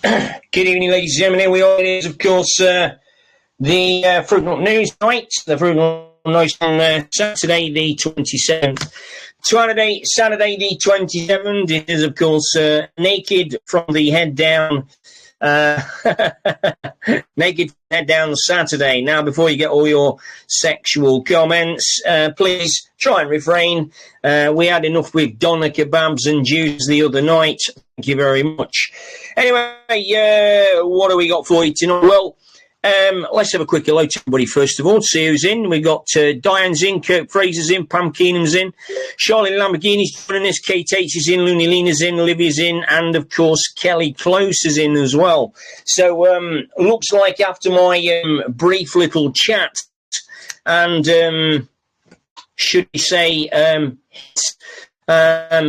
Good evening, ladies and gentlemen. Here we are. It is, of course, the Frugal News Night. The Frugal News on Saturday, the 27th. Saturday, the 27th. It is, of course, naked from the head down. Naked head down Saturday. Now, before you get all your sexual comments, please try and refrain. We had enough with doner kebabs and Jews the other night. Thank you very much. Anyway, what have we got for you tonight? Well, let's have a quick hello to everybody first of all, to see who's in. We've got Diane's in, Kirk Fraser's in, Pam Keenan's in, Charlie Lamborghini's joining us, Kate H is in, Looney Lena's in, Olivia's in, and of course Kelly Close is in as well. So looks like after my brief little chat and should we say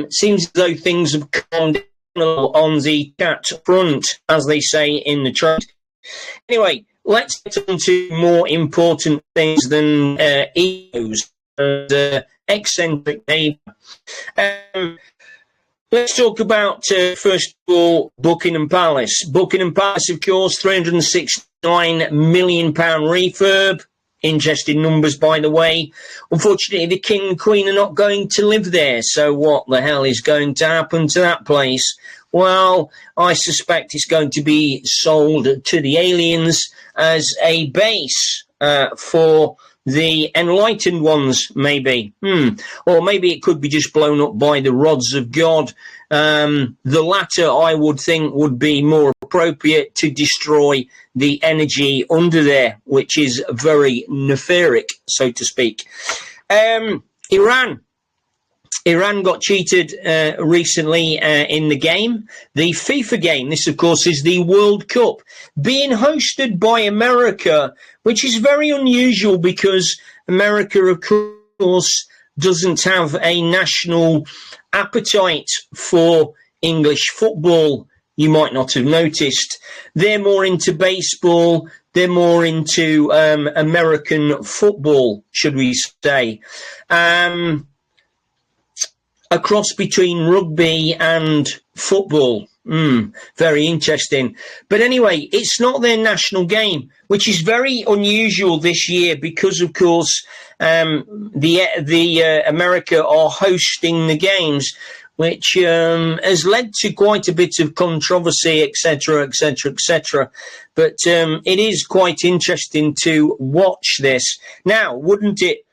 seems as though things have calmed down on the chat front, as they say in the trade. Anyway, let's get on to more important things than egos and eccentric neighbour. Let's talk about, first of all, Buckingham Palace. Buckingham Palace, of course, £369 million refurb. Interesting numbers, by the way. Unfortunately, the King and Queen are not going to live there. So what the hell is going to happen to that place? Well, I suspect it's going to be sold to the aliens as a base for the enlightened ones, maybe. Or maybe it could be just blown up by the rods of God. The latter, I would think, would be more appropriate to destroy the energy under there, which is very nefarious, so to speak. Iran got cheated recently in the game, the FIFA game. This, of course, is the World Cup being hosted by America, which is very unusual because America, of course, doesn't have a national appetite for English football. You might not have noticed. They're more into baseball. They're more into American football, should we say. A cross between rugby and football. Very interesting. But anyway, it's not their national game, which is very unusual this year because, of course, the America are hosting the games, which has led to quite a bit of controversy, etc., etc., etc. But it is quite interesting to watch this. Now, wouldn't it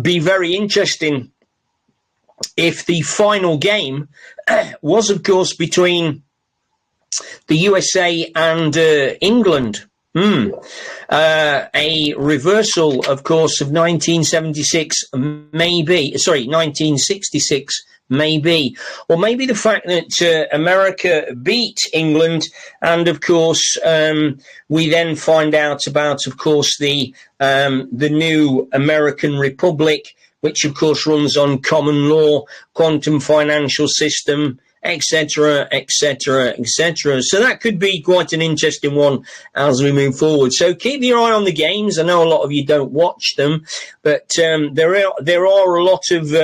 be very interesting if the final game was, of course, between the USA and England? A reversal, of course, of 1966, 1966, maybe. Or maybe the fact that America beat England, and, of course, we then find out about, of course, the new American Republic, which, of course, runs on common law, quantum financial system, etc., etc., etc. So that could be quite an interesting one as we move forward. So keep your eye on the games. I know a lot of you don't watch them, but there are a lot of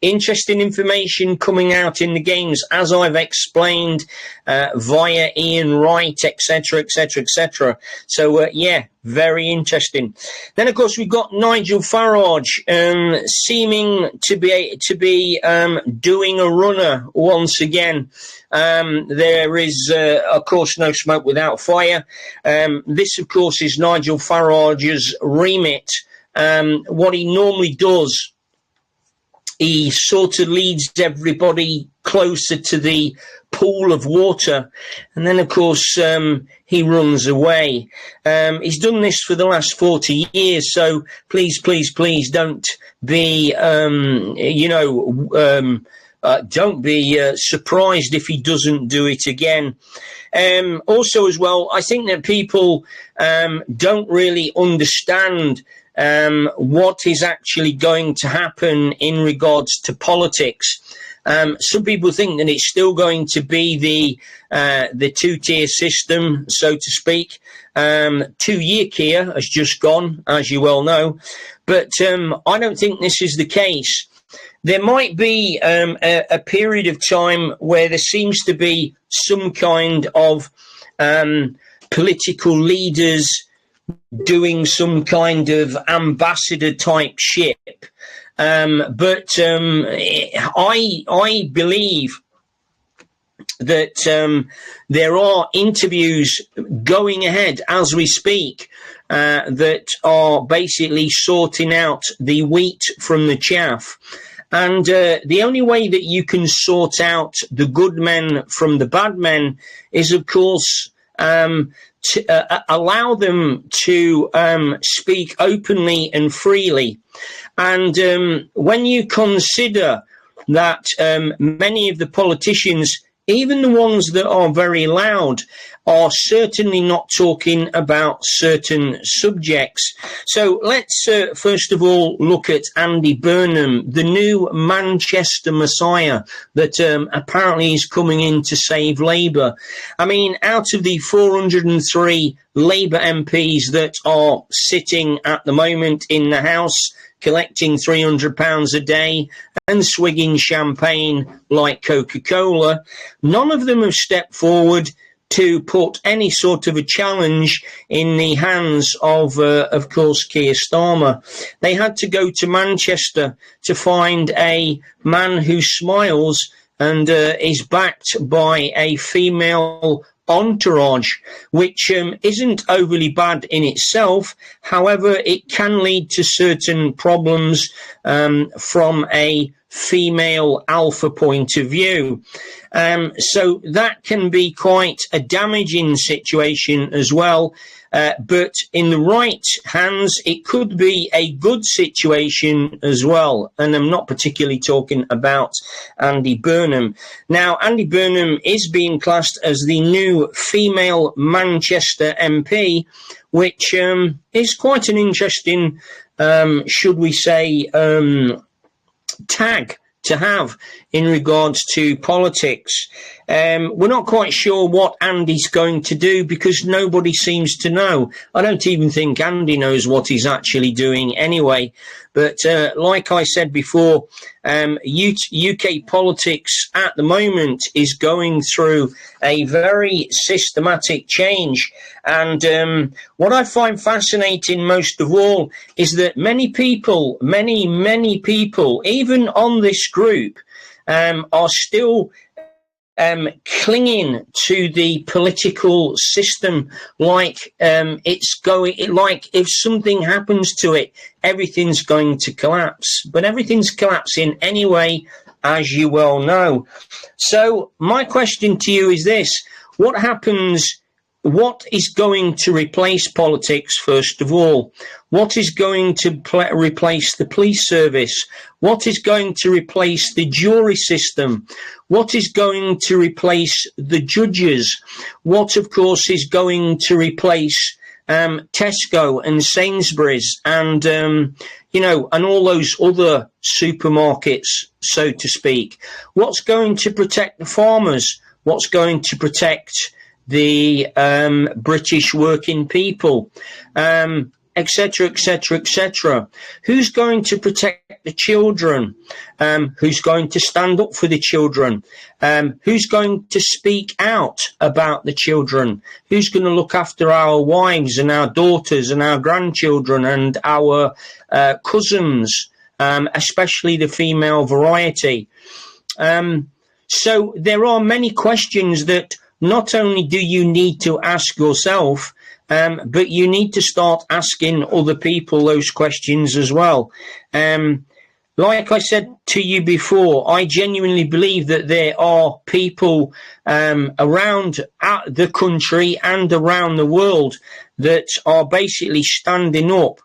interesting information coming out in the games, as I've explained via Ian Wright, etc., etc., etc. So yeah, very interesting. Then, of course, we've got Nigel Farage seeming to be doing a runner once again. There is, of course, no smoke without fire. This, of course, is Nigel Farage's remit. What he normally does, he sort of leads everybody closer to the pool of water, and then, of course, he runs away. He's done this for the last 40 years, so please, please, please don't be, don't be surprised if he doesn't do it again. Also, as well, I think that people don't really understand what is actually going to happen in regards to politics. Some people think that it's still going to be the two-tier system, so to speak. 2-year Kia has just gone, as you well know. But I don't think this is the case. there might be a period of time where there seems to be some kind of political leaders doing some kind of ambassador type ship. But I believe that there are interviews going ahead as we speak that are basically sorting out the wheat from the chaff. And the only way that you can sort out the good men from the bad men is, of course, to allow them to speak openly and freely. And when you consider that many of the politicians, even the ones that are very loud, are certainly not talking about certain subjects. So let's first of all look at Andy Burnham, the new Manchester Messiah that apparently is coming in to save Labour. I mean, out of the 403 Labour MPs that are sitting at the moment in the House, collecting £300 a day and swigging champagne like Coca-Cola, none of them have stepped forward to put any sort of a challenge in the hands of course, Keir Starmer. They had to go to Manchester to find a man who smiles and is backed by a female entourage, which isn't overly bad in itself. However, it can lead to certain problems from a female alpha point of view. So that can be quite a damaging situation as well. But in the right hands, it could be a good situation as well. And I'm not particularly talking about Andy Burnham. Now, Andy Burnham is being classed as the new female Manchester MP, which is quite an interesting, should we say, tag to have in regards to politics. We're not quite sure what Andy's going to do because nobody seems to know. I don't even think Andy knows what he's actually doing anyway. But like I said before, UK politics at the moment is going through a very systematic change. And what I find fascinating most of all is that many people, many people, even on this group, are still clinging to the political system like it's going, like if something happens to it, everything's going to collapse. But everything's collapsing anyway, as you well know. So my question to you is this: what happens? What is going to replace politics, first of all? What is going to replace the police service? What is going to replace the jury system? What is going to replace the judges? What, of course, is going to replace Tesco and Sainsbury's and, and all those other supermarkets, so to speak? What's going to protect the farmers? What's going to protect the British working people, etc., etc., etc. Who's going to protect the children? Who's going to stand up for the children? Who's going to speak out about the children? Who's going to look after our wives and our daughters and our grandchildren and our cousins, especially the female variety? So there are many questions that not only do you need to ask yourself, but you need to start asking other people those questions as well. Like I said to you before, I genuinely believe that there are people around the country and around the world that are basically standing up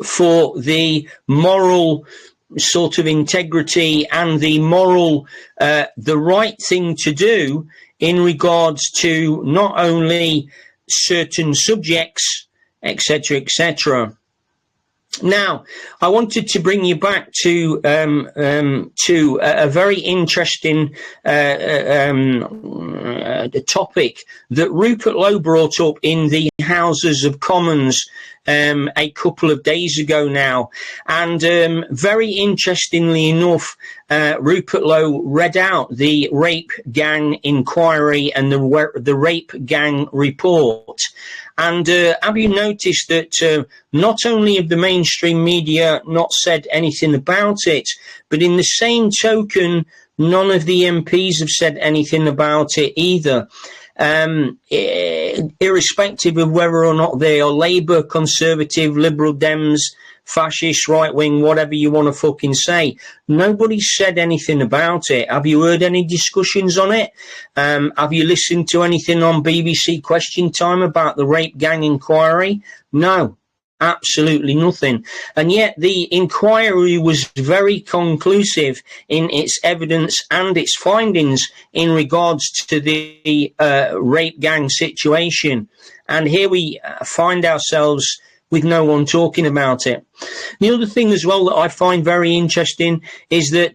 for the moral sort of integrity and the moral, the right thing to do in regards to not only certain subjects, etc., etc. Now, I wanted to bring you back to a very interesting topic that Rupert Lowe brought up in the Houses of Commons a couple of days ago now. And very interestingly enough, Rupert Lowe read out the rape gang inquiry and the rape gang report. And have you noticed that not only have the mainstream media not said anything about it, but in the same token, none of the MPs have said anything about it either. Irrespective of whether or not they are Labour, Conservative, Liberal Dems, fascist, right-wing, whatever you want to fucking say. Nobody said anything about it. Have you heard any discussions on it? Have you listened to anything on BBC Question Time about the rape gang inquiry? No. Absolutely nothing. And yet the inquiry was very conclusive in its evidence and its findings in regards to the rape gang situation. And here we find ourselves with no one talking about it. The other thing as well that I find very interesting is that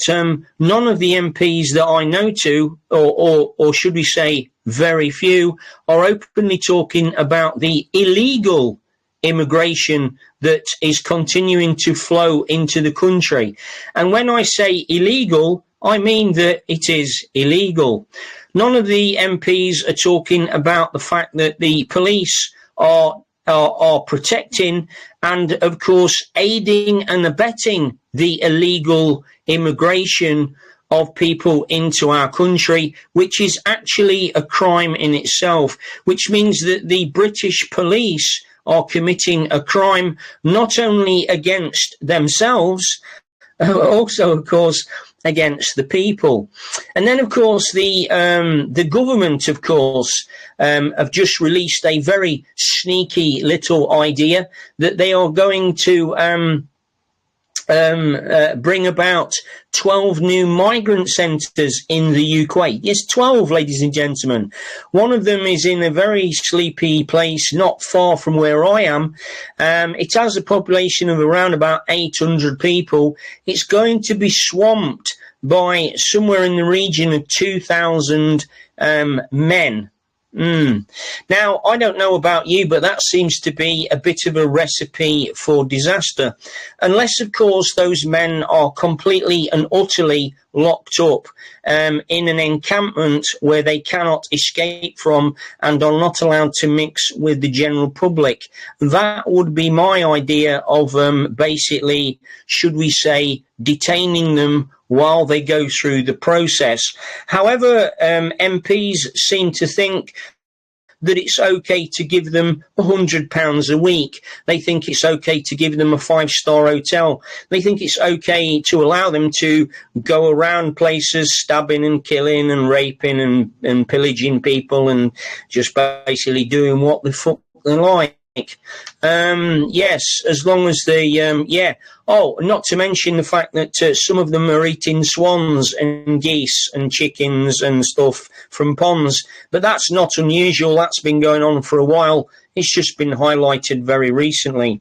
none of the MPs that I know to, or should we say very few, are openly talking about the illegal immigration that is continuing to flow into the country. And when I say illegal, I mean that it is illegal. None of the MPs are talking about the fact that the police are protecting and, of course, aiding and abetting the illegal immigration of people into our country, which is actually a crime in itself, which means that the British police are committing a crime not only against themselves, also, of course, against the people. And then, of course, the government, of course, have just released a very sneaky little idea that they are going to bring about 12 new migrant centres in the UK. Yes, 12, ladies and gentlemen. One of them is in a very sleepy place not far from where I am. It has a population of around about 800 people. It's going to be swamped by somewhere in the region of 2,000 men. Now, I don't know about you, but that seems to be a bit of a recipe for disaster. Unless, of course, those men are completely and utterly locked up in an encampment where they cannot escape from and are not allowed to mix with the general public. That would be my idea of basically, should we say, detaining them while they go through the process. However, MPs seem to think that it's okay to give them £100 a week. They think it's okay to give them a 5-star hotel. They think it's okay to allow them to go around places stabbing and killing and raping and pillaging people and just basically doing what the fuck they like. Yes, as long as they, Oh, not to mention the fact that some of them are eating swans and geese and chickens and stuff from ponds. But that's not unusual. That's been going on for a while. It's just been highlighted very recently.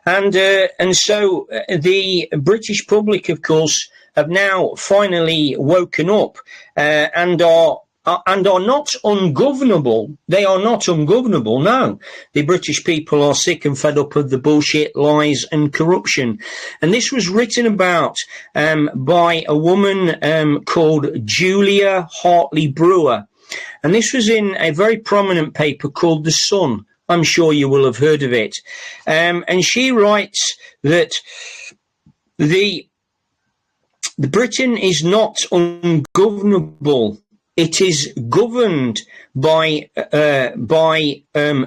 And so the British public, of course, have now finally woken up and are not ungovernable. They are not ungovernable, no. The British people are sick and fed up of the bullshit, lies and corruption. And this was written about by a woman called Julia Hartley-Brewer. And this was in a very prominent paper called The Sun. I'm sure you will have heard of it. And she writes that the Britain is not ungovernable. It is governed by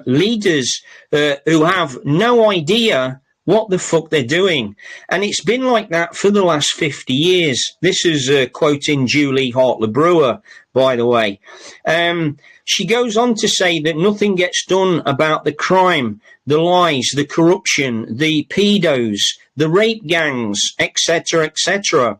leaders who have no idea what the fuck they're doing. And it's been like that for the last 50 years. This is quoting Julie Hartley-Brewer, by the way. She goes on to say that nothing gets done about the crime, the lies, the corruption, the pedos, the rape gangs, etc., etc.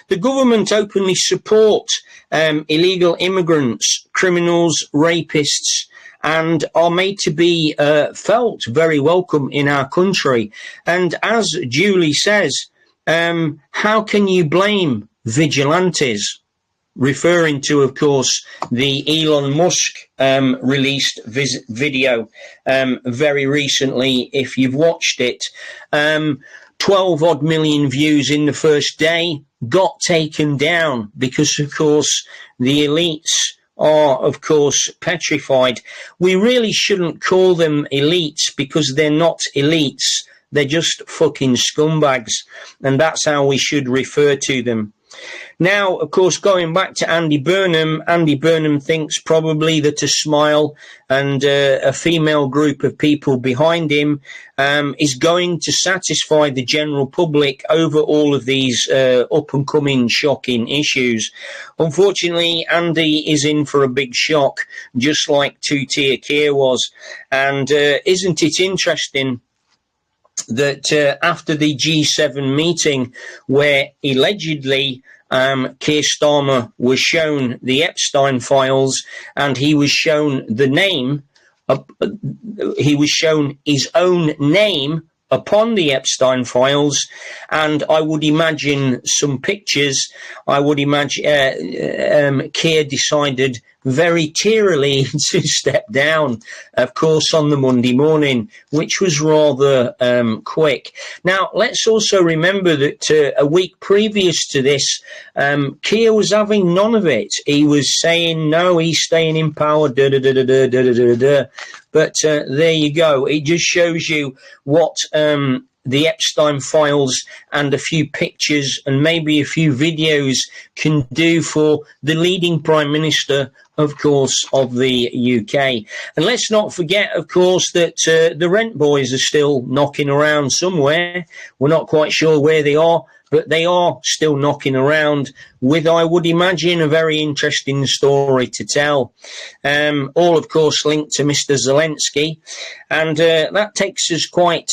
The government openly support illegal immigrants, criminals, rapists, and are made to be felt very welcome in our country. And as Julie says, how can you blame vigilantes? Referring to, of course, the Elon Musk released video very recently, if you've watched it. 12 odd million views in the first day, got taken down because, of course, the elites are, of course, petrified. We really shouldn't call them elites because they're not elites. They're just fucking scumbags. And that's how we should refer to them. Now, of course, going back to Andy Burnham thinks probably that a smile and a female group of people behind him is going to satisfy the general public over all of these up-and-coming shocking issues. Unfortunately, Andy is in for a big shock, just like Two-Tier Keir was. And isn't it interesting that after the G7 meeting, where allegedly Keir Starmer was shown the Epstein files and he was shown the name, he was shown his own name upon the Epstein files, and I would imagine some pictures. I would imagine Keir decided very tearily to step down, of course, on the Monday morning, which was rather quick. Now, let's also remember that a week previous to this, Keir was having none of it. He was saying, no, he's staying in power, But there you go. It just shows you what the Epstein files and a few pictures and maybe a few videos can do for the leading Prime Minister, of course, of the UK. And let's not forget, of course, that the rent boys are still knocking around somewhere. We're not quite sure where they are, but they are still knocking around with, I would imagine, a very interesting story to tell. All, of course, linked to Mr. Zelensky. And that takes us quite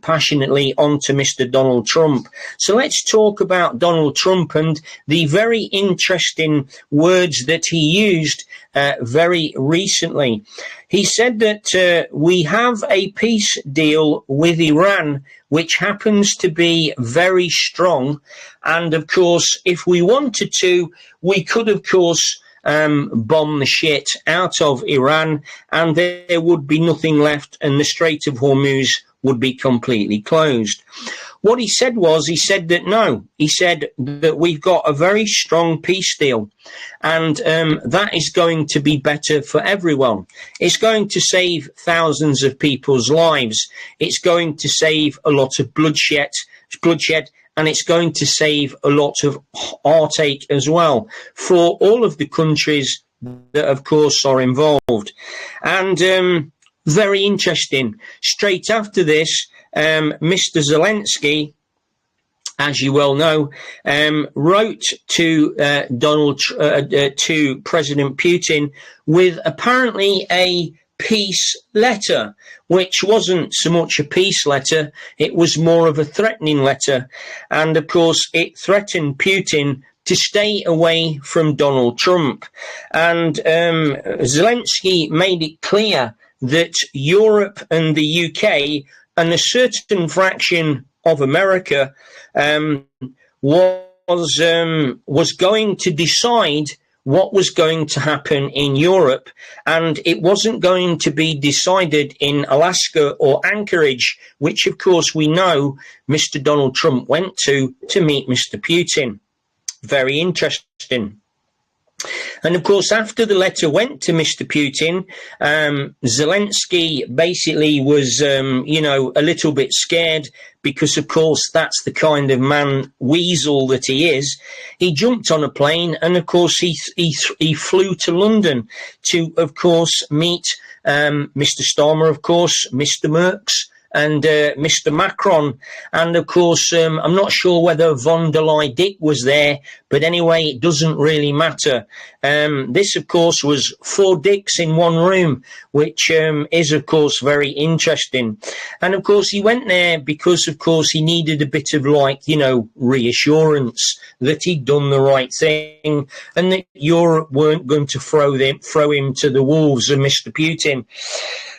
passionately on to Mr. Donald Trump. So let's talk about Donald Trump and the very interesting words that he used very recently. He said that we have a peace deal with Iran, which happens to be very strong. And, of course, if we wanted to, we could, of course, bomb the shit out of Iran, and there would be nothing left, and the Strait of Hormuz would be completely closed. What he said was, he said that no, he said that we've got a very strong peace deal, and that is going to be better for everyone. It's going to save thousands of people's lives. It's going to save a lot of bloodshed, and it's going to save a lot of heartache as well for all of the countries that, of course, are involved. And very interesting. Straight after this, Mr. Zelensky, as you well know, wrote to to President Putin with apparently a peace letter, which wasn't so much a peace letter, it was more of a threatening letter. And of course, it threatened Putin to stay away from Donald Trump. And Zelensky made it clear that Europe and the UK and a certain fraction of America was going to decide what was going to happen in Europe, and it wasn't going to be decided in Alaska or Anchorage, which of course we know Mr. Donald Trump went to meet Mr. Putin. Very interesting. And of course, after the letter went to Mr. Putin, Zelensky basically was, a little bit scared because, of course, that's the kind of man weasel that he is. He jumped on a plane and, of course, he flew to London to, of course, meet Mr. Starmer, of course, Mr. Merckx, and Mr. Macron. And of course, I'm not sure whether von der Leyen Dick was there, but anyway, it doesn't really matter. This, of course, was 4 dicks in one room, which is, of course, very interesting. And of course, he went there because, of course, he needed a bit of, like, you know, reassurance that he'd done the right thing and that Europe weren't going to throw him to the wolves of Mr. Putin.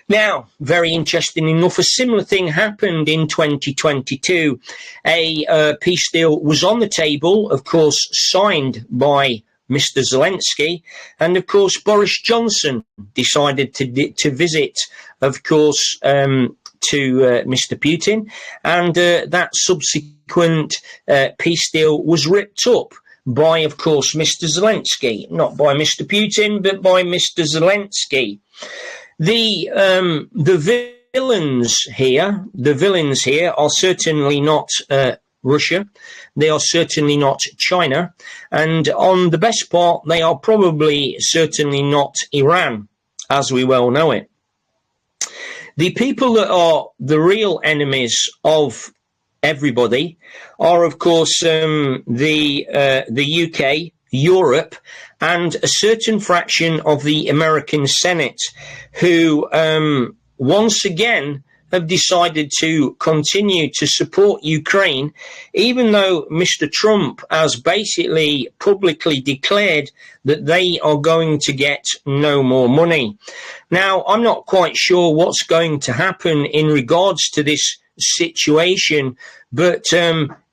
Now, very interesting enough, a similar thing happened in 2022. A peace deal was on the table, of course, signed by Mr. Zelensky, and of course Boris Johnson decided to visit, of course, to Mr. Putin, and that subsequent peace deal was ripped up by, of course, Mr. Zelensky, not by Mr. Putin, but by Mr. Zelensky. The villains here are certainly not Russia. They are certainly not China. And on the best part, they are probably certainly not Iran, as we well know it. The people that are the real enemies of everybody are, of course, the UK, Europe, and a certain fraction of the American Senate, who once again have decided to continue to support Ukraine, even though Mr. Trump has basically publicly declared that they are going to get no more money. Now, I'm not quite sure what's going to happen in regards to this situation, but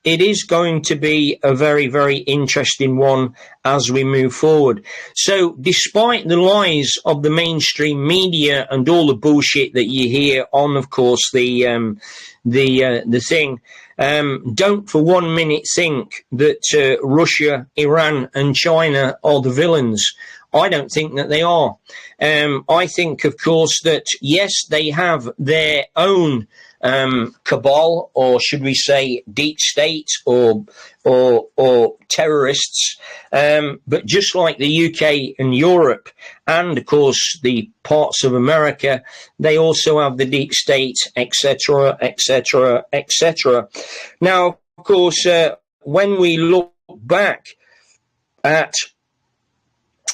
it is going to be a very, very interesting one as we move forward. So despite the lies of the mainstream media and all the bullshit that you hear on, of course, the thing, don't for 1 minute think that Russia, Iran and China are the villains. I don't think that they are. I think, of course, that yes, they have their own cabal, or should we say deep state, or terrorists, but just like the UK and Europe and of course the parts of America, they also have the deep state, etc., etc., etc. Now, of course, when we look back at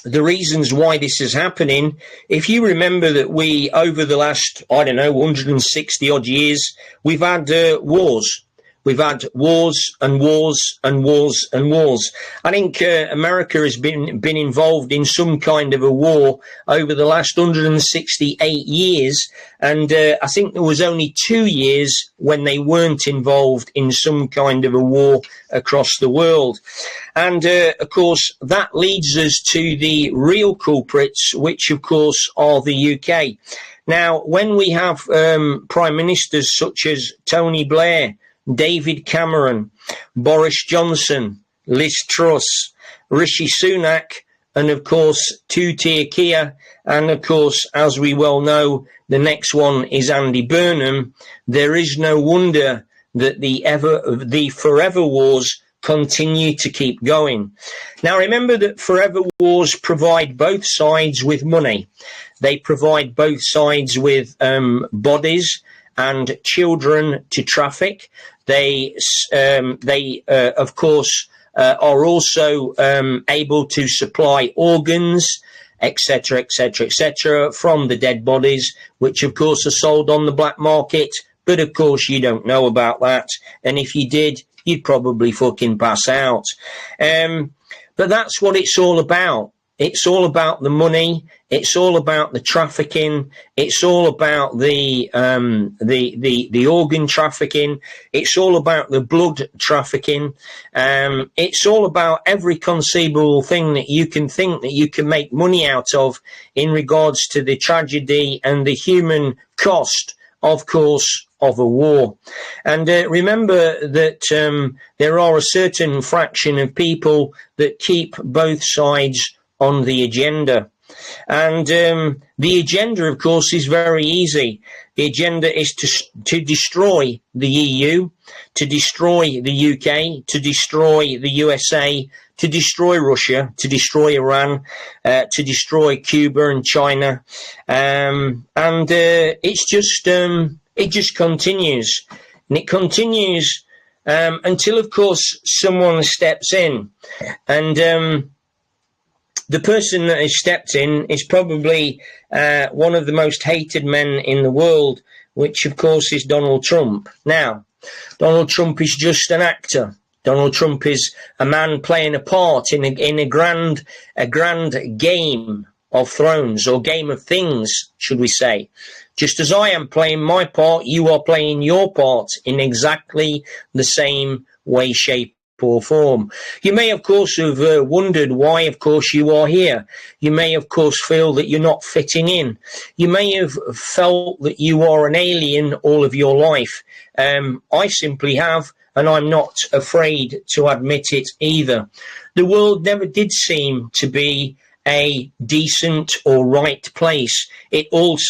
the reasons why this is happening, if you remember that we, over the last, 160 odd years, we've had wars. We've had wars and wars and wars and wars. I think America has been involved in some kind of a war over the last 168 years, and I think there was only 2 years when they weren't involved in some kind of a war across the world. And of course, that leads us to the real culprits, which of course are the UK. Now, when we have prime ministers such as Tony Blair, David Cameron, Boris Johnson, Liz Truss, Rishi Sunak, and of course Tutia Kia, and of course, as we well know, the next one is Andy Burnham, there is no wonder that the forever wars continue to keep going. Now, remember that forever wars provide both sides with money. They provide both sides with bodies and children to traffic. They of course, are also able to supply organs, etc., etc., etc., from the dead bodies, which of course are sold on the black market. But of course, you don't know about that, and if you did, you'd probably fucking pass out. But that's what it's all about. It's all about the money. It's all about the trafficking. It's all about the organ trafficking. It's all about the blood trafficking. It's all about every conceivable thing that you can think that you can make money out of in regards to the tragedy and the human cost, of course, of a war. And remember that there are a certain fraction of people that keep both sides on the agenda. And the agenda, of course, is very easy. The agenda is to destroy the EU, to destroy the UK, to destroy the USA, to destroy Russia, to destroy Iran, to destroy Cuba and China. And it's just it just continues. And it continues until, of course, someone steps in. And the person that has stepped in is probably one of the most hated men in the world, which, of course, is Donald Trump. Now, Donald Trump is just an actor. Donald Trump is a man playing a part in a grand game of thrones, or game of things, should we say. Just as I am playing my part, you are playing your part in exactly the same way, shape, or form. You may, of course, have wondered why, of course, you are here. You may, of course, feel that you're not fitting in. You may have felt that you are an alien all of your life. I simply have, and I'm not afraid to admit it either. The world never did seem to be a decent or right place. It always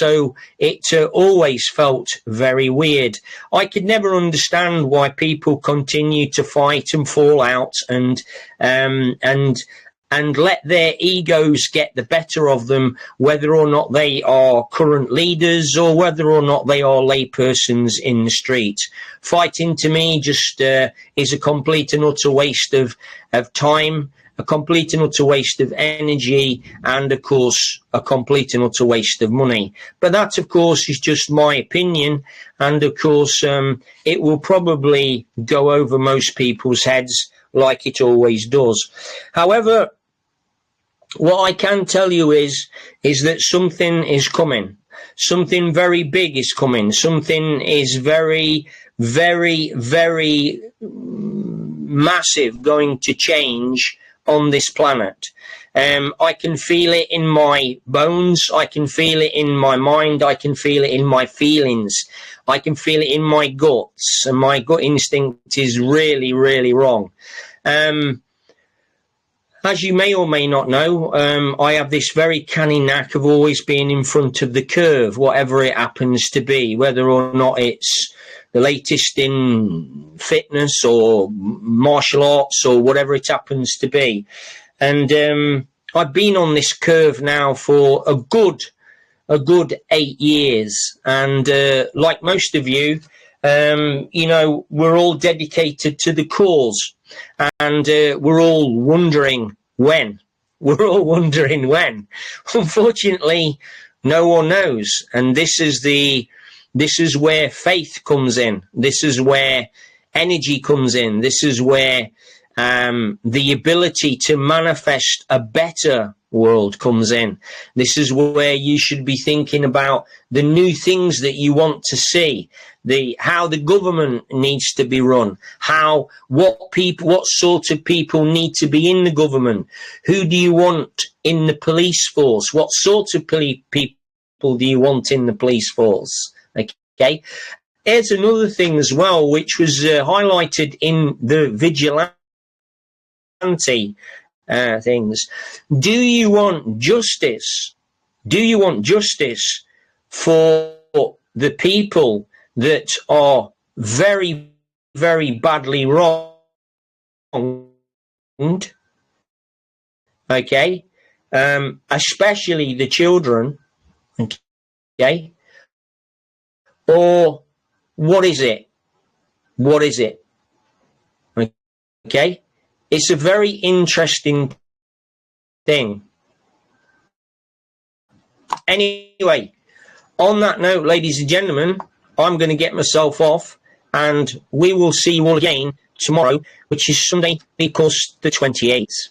felt very weird. I could never understand why people continue to fight and fall out and let their egos get the better of them, whether or not they are current leaders or whether or not they are laypersons in the street. Fighting to me just is a complete and utter waste of time, a complete and utter waste of energy, and, of course, a complete and utter waste of money. But that, of course, is just my opinion, and, of course, it will probably go over most people's heads like it always does. However, what I can tell you is that something is coming. Something very big is coming. Something is very, very, very massive going to change on this planet. I can feel it in my bones. I can feel it in my mind. I can feel it in my feelings. I can feel it in my guts. And my gut instinct is really, really wrong. As you may or may not know, I have this very canny knack of always being in front of the curve, whatever it happens to be, whether or not it's the latest in fitness or martial arts or whatever it happens to be. And I've been on this curve now for a good 8 years. And like most of you, we're all dedicated to the cause. And we're all wondering when. We're all wondering when. Unfortunately, no one knows. And this is where faith comes in. This is where energy comes in. This is where the ability to manifest a better world comes in. This is where you should be thinking about the new things that you want to see, how the government needs to be run, what sort of people need to be in the government, who do you want in the police force, what sort of people do you want in the police force. Okay, here's another thing as well, which was highlighted in the vigilante things. Do you want justice? Do you want justice for the people that are very, very badly wronged? Okay, especially the children. Okay. Or what is it? What is it? Okay? It's a very interesting thing. Anyway, on that note, ladies and gentlemen, I'm going to get myself off, and we will see you all again tomorrow, which is Sunday, of course, the 28th.